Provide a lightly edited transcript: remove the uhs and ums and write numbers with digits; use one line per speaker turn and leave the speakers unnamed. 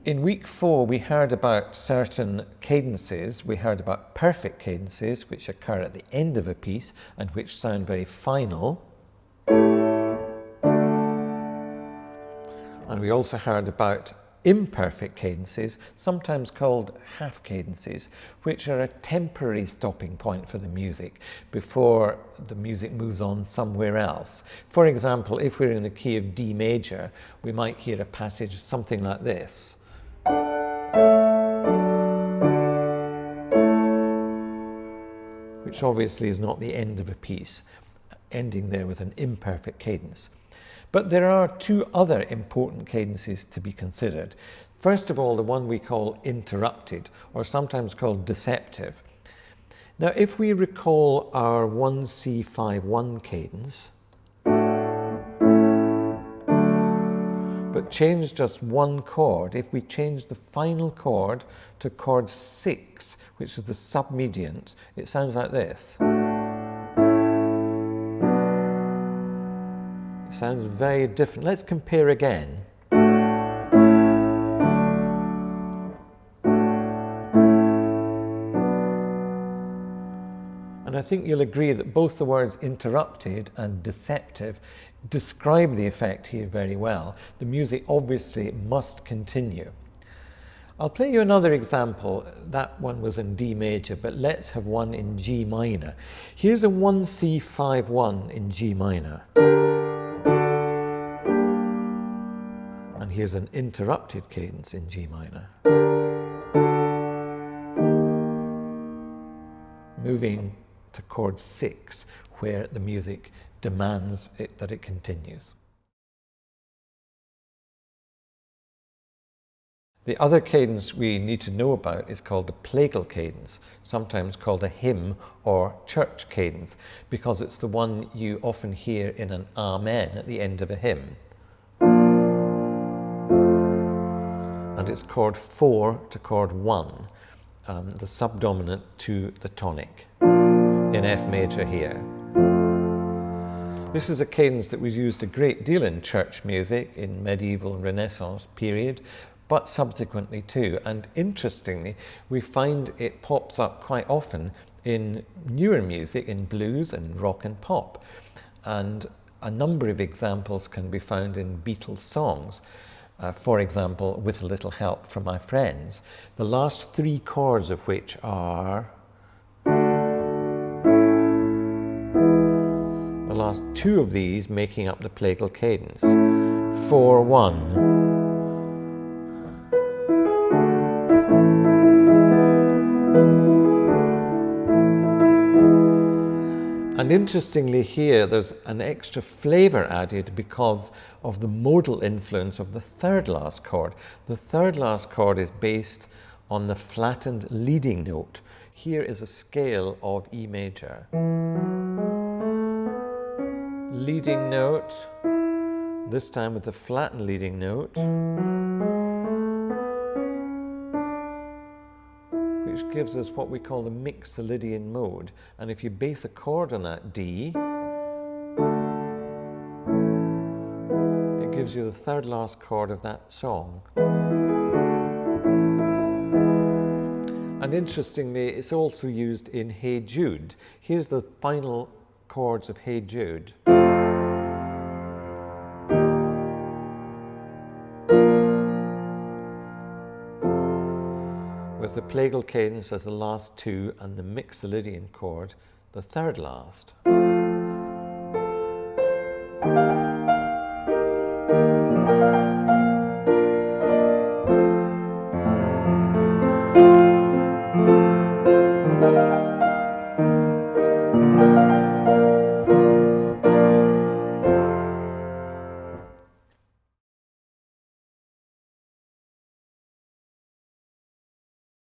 In week 4, we heard about certain cadences. We heard about perfect cadences, which occur at the end of a piece and which sound very final. And we also heard about imperfect cadences, sometimes called half cadences, which are a temporary stopping point for the music before the music moves on somewhere else. For example, if we're in the key of D major, we might hear a passage something like this. Which obviously is not the end of a piece, ending there with an imperfect cadence. But there are two other important cadences to be considered. First of all, the one we call interrupted, or sometimes called deceptive. Now, if we recall our 1C5-1 cadence, but change just one chord, if we change the final chord to chord 6, which is the submediant, it sounds like this. It sounds very different. Let's compare again. And I think you'll agree that both the words interrupted and deceptive describe the effect here very well. The music obviously must continue. I'll play you another example. That one was in D major, but let's have one in G minor. Here's a 1C5-1 in G minor. And here's an interrupted cadence in G minor. Moving to chord 6, where the music demands that it continues. The other cadence we need to know about is called the plagal cadence, sometimes called a hymn or church cadence, because it's the one you often hear in an amen at the end of a hymn. And it's chord 4 to chord 1, the subdominant to the tonic, in F major here. This is a cadence that was used a great deal in church music in medieval Renaissance period, but subsequently too. And interestingly, we find it pops up quite often in newer music, in blues and rock and pop. And a number of examples can be found in Beatles songs. For example, With a Little Help from My Friends, the last 3 chords of which are the last 2 of these making up the plagal cadence. 4-1. And interestingly here, there's an extra flavour added because of the modal influence of the third last chord. The third last chord is based on the flattened leading note. Here is a scale of E major. Leading note, this time with the flattened leading note, which gives us what we call the mixolydian mode. And if you base a chord on that D, it gives you the third last chord of that song. And interestingly, it's also used in Hey Jude. Here's the final chords of Hey Jude. With the plagal cadence as the last 2 and the mixolydian chord, the third last.